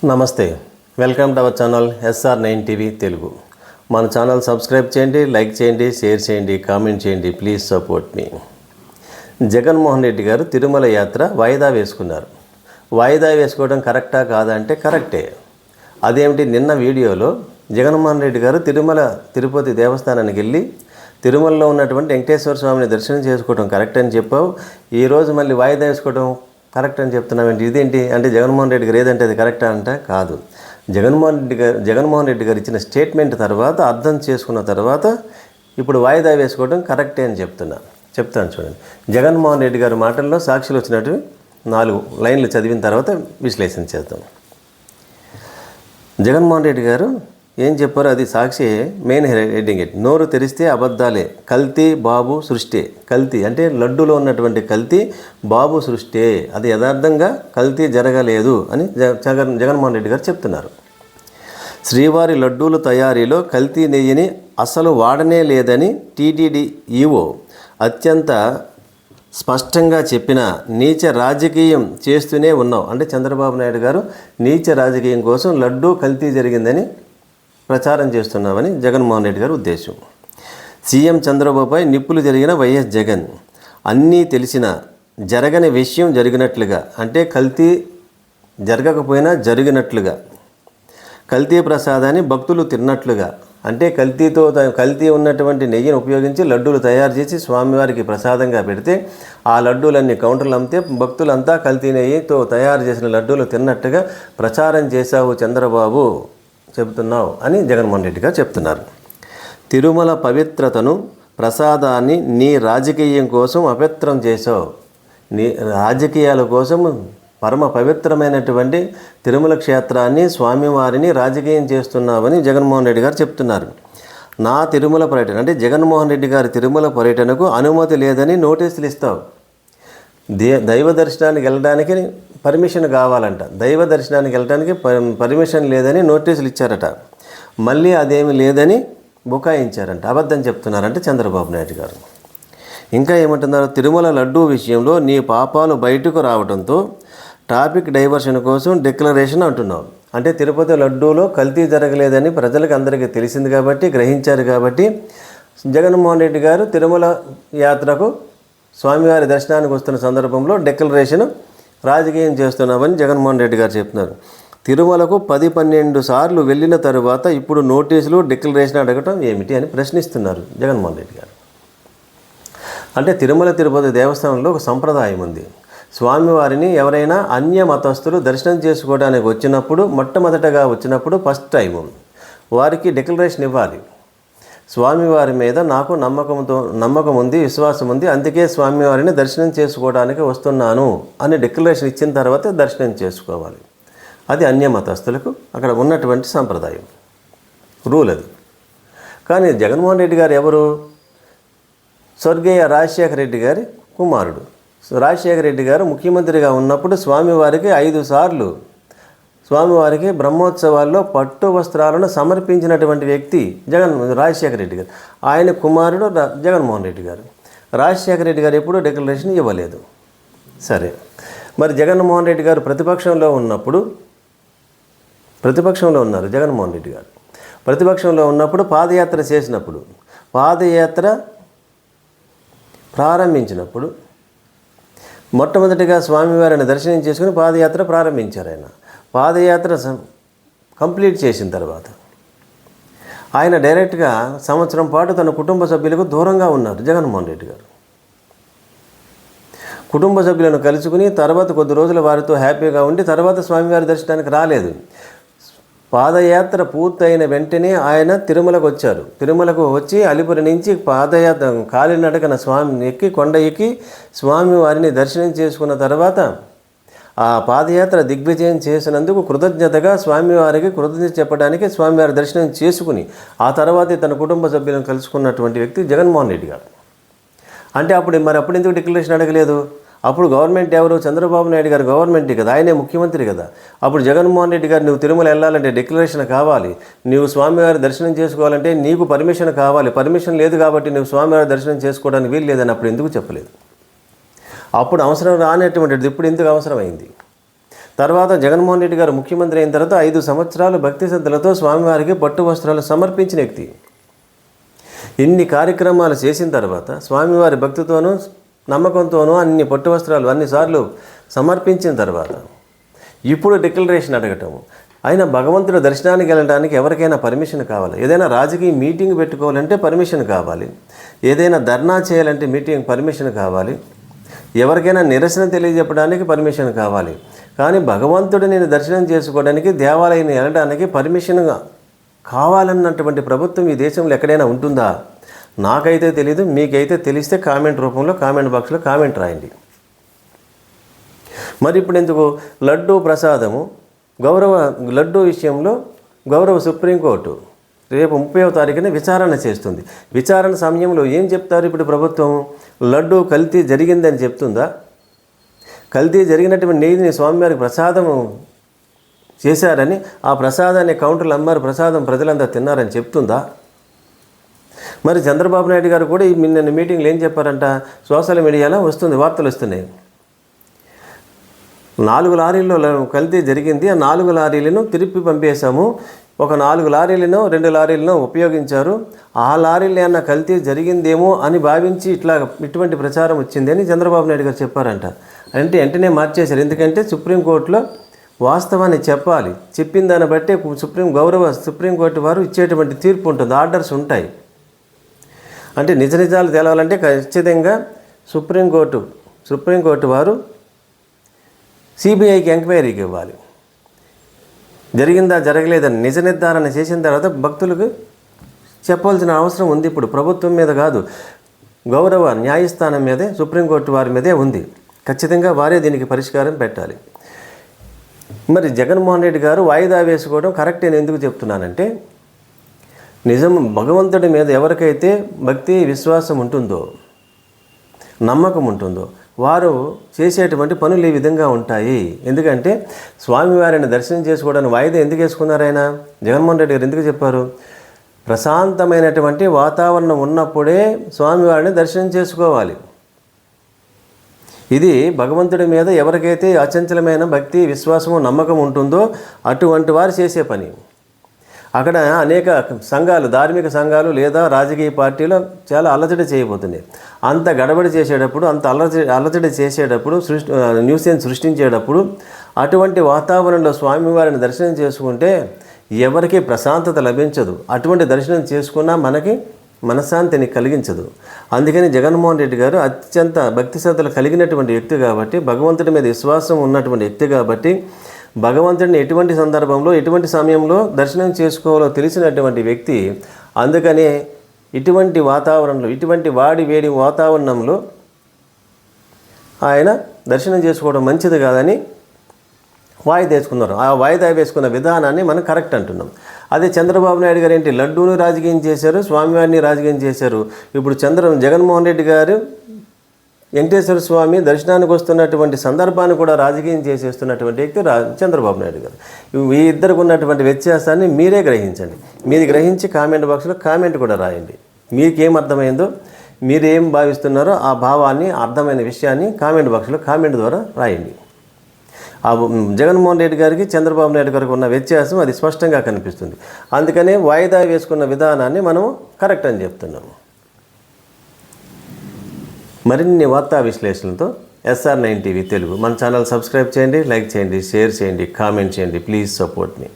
నమస్తే, welcome to our channel SR9 TV Telugu. మన channel subscribe చేయండి, లైక్ చేయండి, షేర్ చేయండి, కామెంట్ చేయండి. ప్లీజ్ సపోర్ట్ మీ. జగన్మోహన్ రెడ్డి గారు తిరుమల యాత్ర వాయిదా వేసుకున్నారు. వాయిదా వేసుకోవడం కరెక్టా కాదా అంటే కరెక్టే. అదేమిటి, నిన్న వీడియోలో జగన్మోహన్ రెడ్డి గారు తిరుపతి దేవస్థానానికి వెళ్ళి తిరుమలలో ఉన్నటువంటి వెంకటేశ్వర స్వామిని దర్శనం చేసుకోవడం కరెక్ట్ అని చెప్పావు. ఈరోజు మళ్ళీ వాయిదా వేసుకోవడం కరెక్ట్ అని చెప్తున్నామేంటి? ఇదేంటి అంటే జగన్మోహన్ రెడ్డి గారు ఏదంటే అది కరెక్టా అంటే కాదు. జగన్మోహన్ రెడ్డి గారు ఇచ్చిన స్టేట్మెంట్ తర్వాత అర్థం చేసుకున్న తర్వాత ఇప్పుడు వాయిదా వేసుకోవడం కరెక్టే అని చెప్తాను చూడండి. జగన్మోహన్ రెడ్డి గారి మాటల్లో సాక్షులు వచ్చినట్టు 4 లైన్లు చదివిన తర్వాత విశ్లేషణ చేద్దాం. జగన్మోహన్ రెడ్డి గారు ఏం చెప్పారో అది సాక్షి మెయిన్ హెడ్డింగ్. నోరు తెరిస్తే అబద్ధాలే, కల్తీ బాబు సృష్టి. కల్తీ అంటే లడ్డూలో ఉన్నటువంటి కల్తీ బాబు సృష్టి, అది యథార్థంగా కల్తీ జరగలేదు అని జగన్మోహన్ రెడ్డి గారు చెప్తున్నారు. శ్రీవారి లడ్డూల తయారీలో కల్తీ నెయ్యిని అసలు వాడనే లేదని టీటీడీ ఈవో అత్యంత స్పష్టంగా చెప్పిన నీచ రాజకీయం చేస్తూనే ఉన్నావు అంటే చంద్రబాబు నాయుడు గారు నీచ రాజకీయం కోసం లడ్డూ కల్తీ జరిగిందని ప్రచారం చేస్తున్నామని జగన్మోహన్ రెడ్డి గారి ఉద్దేశం. సీఎం చంద్రబాబుపై నిప్పులు జరిగిన వైఎస్ జగన్ అన్నీ తెలిసిన జరగని విషయం జరిగినట్లుగా అంటే కల్తీ జరగకపోయినా జరిగినట్లుగా, కల్తీ ప్రసాదాన్ని భక్తులు తిన్నట్లుగా అంటే కల్తీ ఉన్నటువంటి నెయ్యిని ఉపయోగించి లడ్డూలు తయారు చేసి స్వామివారికి ప్రసాదంగా పెడితే ఆ లడ్డూలన్నీ కౌంటర్లు అమ్మితే భక్తులంతా కల్తీ నెయ్యితో తయారు చేసిన లడ్డూలు తిన్నట్టుగా ప్రచారం చేశావు చంద్రబాబు చెబుతున్నావు అని జగన్మోహన్ రెడ్డి గారు చెప్తున్నారు. తిరుమల పవిత్రతను ప్రసాదాన్ని నీ రాజకీయం కోసం అపవిత్రం చేసావు. నీ రాజకీయాల కోసం పరమ పవిత్రమైనటువంటి తిరుమల క్షేత్రాన్ని స్వామివారిని రాజకీయం చేస్తున్నావని జగన్మోహన్ రెడ్డి గారు చెప్తున్నారు. నా తిరుమల పర్యటన అంటే జగన్మోహన్ రెడ్డి గారి తిరుమల పర్యటనకు అనుమతి లేదని నోటీసులు ఇస్తావు. దైవ దర్శనానికి వెళ్ళడానికి పర్మిషన్ కావాలంట, దైవ దర్శనానికి వెళ్ళడానికి పర్మిషన్ లేదని నోటీసులు ఇచ్చారట. మళ్ళీ అదేమి లేదని బుకాయించారంట. అబద్ధం చెప్తున్నారంటే చంద్రబాబు నాయుడు గారు. ఇంకా ఏమంటున్నారు, తిరుమల లడ్డూ విషయంలో నీ పాపాలు బయటకు రావడంతో టాపిక్ డైవర్షన్ కోసం డిక్లరేషన్ అంటున్నావు. అంటే తిరుపతి లడ్డూలో కల్తీ జరగలేదని ప్రజలకు అందరికీ తెలిసింది కాబట్టి, గ్రహించారు కాబట్టి జగన్మోహన్ రెడ్డి గారు తిరుమల యాత్రకు స్వామివారి దర్శనానికి వస్తున్న సందర్భంలో డిక్లరేషన్ రాజకీయం చేస్తున్నామని జగన్మోహన్ రెడ్డి గారు చెప్తున్నారు. తిరుమలకు 10-12 సార్లు వెళ్ళిన తరువాత ఇప్పుడు నోటీసులు డిక్లరేషన్ అడగటం ఏమిటి అని ప్రశ్నిస్తున్నారు జగన్మోహన్ రెడ్డి గారు. అంటే తిరుపతి దేవస్థానంలో ఒక సంప్రదాయం ఉంది. స్వామివారిని ఎవరైనా అన్య మతస్థులు దర్శనం చేసుకోవడానికి మొట్టమొదటగా వచ్చినప్పుడు ఫస్ట్ టైం వారికి డిక్లరేషన్ ఇవ్వాలి. స్వామివారి మీద నాకు నమ్మకం ఉంది, విశ్వాసం ఉంది, అందుకే స్వామివారిని దర్శనం చేసుకోవడానికి వస్తున్నాను అని డిక్లరేషన్ ఇచ్చిన తర్వాత దర్శనం చేసుకోవాలి. అది అన్యమతస్థులకు అక్కడ ఉన్నటువంటి సంప్రదాయం, రూల్ అది. కానీ జగన్మోహన్ రెడ్డి గారు ఎవరు? స్వర్గీయ రాజశేఖర రెడ్డి గారి కుమారుడు. రాజశేఖర రెడ్డి గారు ముఖ్యమంత్రిగా ఉన్నప్పుడు స్వామివారికి 5 సార్లు స్వామివారికి బ్రహ్మోత్సవాల్లో పట్టు వస్త్రాలను సమర్పించినటువంటి వ్యక్తి రాజశేఖర రెడ్డి గారు. ఆయన కుమారుడు జగన్మోహన్ రెడ్డి గారు. రాజశేఖర రెడ్డి గారు ఎప్పుడూ డిక్లరేషన్ ఇవ్వలేదు. సరే, మరి జగన్మోహన్ రెడ్డి గారు ప్రతిపక్షంలో ఉన్నారు. జగన్మోహన్ రెడ్డి గారు ప్రతిపక్షంలో ఉన్నప్పుడు పాదయాత్ర ప్రారంభించినప్పుడు మొట్టమొదటిగా స్వామివారిని దర్శనం చేసుకుని పాదయాత్ర ప్రారంభించారు. ఆయన పాదయాత్ర కంప్లీట్ చేసిన తర్వాత ఆయన డైరెక్ట్గా సంవత్సరం పాటు తన కుటుంబ సభ్యులకు దూరంగా ఉన్నారు. జగన్మోహన్ రెడ్డి గారు కుటుంబ సభ్యులను కలుసుకుని తర్వాత కొద్ది రోజులు వారితో హ్యాపీగా ఉండి తర్వాత స్వామివారి దర్శనానికి రాలేదు. పాదయాత్ర పూర్తయిన వెంటనే ఆయన తిరుమలకు వచ్చారు. తిరుమలకు వచ్చి అలిపురి నుంచి పాదయాత్ర కాలినడకన కొండ ఎక్కి స్వామివారిని దర్శనం చేసుకున్న తర్వాత ఆ పాదయాత్ర దిగ్విజయం చేసినందుకు కృతజ్ఞతగా స్వామివారికి కృతజ్ఞత చెప్పడానికి స్వామివారి దర్శనం చేసుకుని ఆ తర్వాతే తన కుటుంబ సభ్యులను కలుసుకున్నటువంటి వ్యక్తి జగన్మోహన్ రెడ్డి గారు. అంటే అప్పుడు ఎందుకు డిక్లరేషన్ అడగలేదు? అప్పుడు గవర్నమెంట్ ఎవరు? చంద్రబాబు నాయుడు గారు గవర్నమెంట్ కదా, ఆయనే ముఖ్యమంత్రి కదా. అప్పుడు జగన్మోహన్ రెడ్డి గారు నువ్వు తిరుమల వెళ్ళాలంటే డిక్లరేషన్ కావాలి, నువ్వు స్వామివారి దర్శనం చేసుకోవాలంటే నీకు పర్మిషన్ కావాలి, పర్మిషన్ లేదు కాబట్టి నువ్వు స్వామివారి దర్శనం చేసుకోవడానికి వీలు లేదని అప్పుడు ఎందుకు చెప్పలేదు? అప్పుడు అవసరం రానటువంటిది ఇప్పుడు ఎందుకు అవసరమైంది? తర్వాత జగన్మోహన్ రెడ్డి గారు ముఖ్యమంత్రి అయిన తర్వాత 5 సంవత్సరాలు భక్తి శ్రద్ధలతో స్వామివారికి పట్టు వస్త్రాలు సమర్పించిన వ్యక్తి. ఇన్ని కార్యక్రమాలు చేసిన తర్వాత స్వామివారి భక్తితోనూ నమ్మకంతోనూ అన్ని పట్టు వస్త్రాలు అన్నిసార్లు సమర్పించిన తర్వాత ఇప్పుడు డిక్లరేషన్ అడగటము. అయినా భగవంతుడి దర్శనానికి వెళ్ళడానికి ఎవరికైనా పర్మిషన్ కావాలి. ఏదైనా రాజకీయ మీటింగ్ పెట్టుకోవాలంటే పర్మిషన్ కావాలి. ఏదైనా ధర్నా చేయాలంటే పర్మిషన్ కావాలి. ఎవరికైనా నిరసన తెలియజెప్పడానికి పర్మిషన్ కావాలి. కానీ భగవంతుడిని నేను దర్శనం చేసుకోవడానికి దేవాలయం వెళ్ళడానికి పర్మిషన్ కావాలన్నటువంటి ప్రభుత్వం ఈ దేశంలో ఎక్కడైనా ఉంటుందా? నాకైతే తెలీదు. మీకైతే తెలిస్తే కామెంట్ రూపంలో కామెంట్ బాక్స్లో కామెంట్ రాయండి. మరి ఇప్పుడు ఎందుకు లడ్డూ ప్రసాదము లడ్డూ విషయంలో గౌరవ సుప్రీంకోర్టు రేపు 30వ తారీఖున విచారణ చేస్తుంది. విచారణ సమయంలో ఏం చెప్తారు? ఇప్పుడు ప్రభుత్వం లడ్డూ కల్తీ జరిగిందని చెప్తుందా? కల్తీ జరిగినటువంటి నెయ్యిని స్వామివారికి ప్రసాదం చేశారని, ఆ ప్రసాదాన్ని కౌంటర్లు అమ్మారు, ప్రసాదం ప్రజలంతా తిన్నారని చెప్తుందా? మరి చంద్రబాబు నాయుడు గారు కూడా నిన్న మీటింగ్లో ఏం చెప్పారంట? సోషల్ మీడియాలో వస్తుంది, వార్తలు వస్తున్నాయి. 4 లారీల్లో కల్తీ జరిగింది. ఆ 4 లారీలను తిరిపి పంపేశాము. ఒక 4 లారీలను 2 లారీలను ఉపయోగించారు. ఆ లారీలు ఏమన్నా కల్తీ జరిగిందేమో అని భావించి ఇటువంటి ప్రచారం వచ్చింది అని చంద్రబాబు నాయుడు గారు చెప్పారంట. అంటే వెంటనే మార్చేశారు. ఎందుకంటే సుప్రీంకోర్టులో వాస్తవాన్ని చెప్పాలి. చెప్పిన దాన్ని బట్టే సుప్రీంకోర్టు వారు ఇచ్చేటువంటి తీర్పు ఉంటుంది, ఆర్డర్స్ ఉంటాయి. అంటే నిజాలు తేలాలంటే ఖచ్చితంగా సుప్రీంకోర్టు వారు సిబిఐకి ఎంక్వైరీకి ఇవ్వాలి. జరిగిందా జరగలేదని నిజ నిర్ధారణ చేసిన తర్వాత భక్తులకు చెప్పాల్సిన అవసరం ఉంది. ఇప్పుడు ప్రభుత్వం మీద కాదు, గౌరవ న్యాయస్థానం మీదే, సుప్రీంకోర్టు వారి మీదే ఉంది. ఖచ్చితంగా వారే దీనికి పరిష్కారం పెట్టాలి. మరి జగన్మోహన్ రెడ్డి గారు వాయిదా వేసుకోవడం కరెక్ట్ అని ఎందుకు చెప్తున్నానంటే, భగవంతుడి మీద ఎవరికైతే భక్తి విశ్వాసం ఉంటుందో, నమ్మకం ఉంటుందో వారు చేసేటువంటి పనులు ఈ విధంగా ఉంటాయి. ఎందుకంటే స్వామివారిని దర్శనం చేసుకోవడానికి వాయిదా ఎందుకు వేసుకున్నారు ఆయన? జగన్మోహన్ రెడ్డి గారు ఎందుకు చెప్పారు? ప్రశాంతమైనటువంటి వాతావరణం ఉన్నప్పుడే స్వామివారిని దర్శనం చేసుకోవాలి. ఇది భగవంతుడి మీద ఎవరికైతే అచంచలమైన భక్తి విశ్వాసము నమ్మకం ఉంటుందో అటువంటి వారు చేసే పని. అక్కడ అనేక సంఘాలు, ధార్మిక సంఘాలు లేదా రాజకీయ పార్టీలు చాలా అలజడి చేయబోతున్నాయి. అంత గడబడి చేసేటప్పుడు, అంత అలజడి చేసేటప్పుడు, న్యూసెన్స్ సృష్టించేటప్పుడు అటువంటి వాతావరణంలో స్వామివారిని దర్శనం చేసుకుంటే ఎవరికి ప్రశాంతత లభించదు. అటువంటి దర్శనం చేసుకున్నా మనకి మనశ్శాంతిని కలిగించదు. అందుకని జగన్మోహన్ రెడ్డి గారు అత్యంత భక్తి శ్రద్ధలు కలిగినటువంటి వ్యక్తి కాబట్టి, భగవంతుడి మీద విశ్వాసం ఉన్నటువంటి వ్యక్తి కాబట్టి, భగవంతుడిని ఎటువంటి సందర్భంలో ఎటువంటి సమయంలో దర్శనం చేసుకోవాలో తెలిసినటువంటి వ్యక్తి. అందుకనే ఇటువంటి వాతావరణంలో, ఇటువంటి వేడి వాతావరణంలో ఆయన దర్శనం చేసుకోవడం మంచిది కాదని వాయిదా వేసుకున్నారు. ఆ వాయిదా వేసుకున్న విధానాన్ని మనం కరెక్ట్ అంటున్నాం. అదే చంద్రబాబు నాయుడు గారు ఏంటి, లడ్డూను రాజకీయం చేశారు, స్వామివారిని రాజకీయం చేశారు. ఇప్పుడు జగన్మోహన్ రెడ్డి గారు వెంకటేశ్వర స్వామి దర్శనానికి వస్తున్నటువంటి సందర్భాన్ని కూడా రాజకీయం చేసేస్తున్నటువంటి వ్యక్తి చంద్రబాబు నాయుడు గారు. ఈ ఇద్దరికి ఉన్నటువంటి వ్యత్యాసాన్ని మీరే గ్రహించండి. మీది గ్రహించి కామెంట్ బాక్స్లో కామెంట్ కూడా రాయండి. మీకేం అర్థమైందో, మీరేం భావిస్తున్నారో ఆ భావాన్ని, అర్థమైన విషయాన్ని కామెంట్ బాక్స్లో కామెంట్ ద్వారా రాయండి. ఆ జగన్మోహన్ రెడ్డి గారికి చంద్రబాబు నాయుడు గారికి ఉన్న వ్యత్యాసం అది స్పష్టంగా కనిపిస్తుంది. అందుకనే వాయిదా వేసుకున్న విధానాన్ని మనం కరెక్ట్ అని చెప్తున్నాము. మరిన్ని వార్తా విశ్లేషణలతో SR9 టీవీ తెలుగు మన ఛానల్ సబ్స్క్రైబ్ చేయండి, లైక్ చేయండి, షేర్ చేయండి, కామెంట్ చేయండి. Please support me.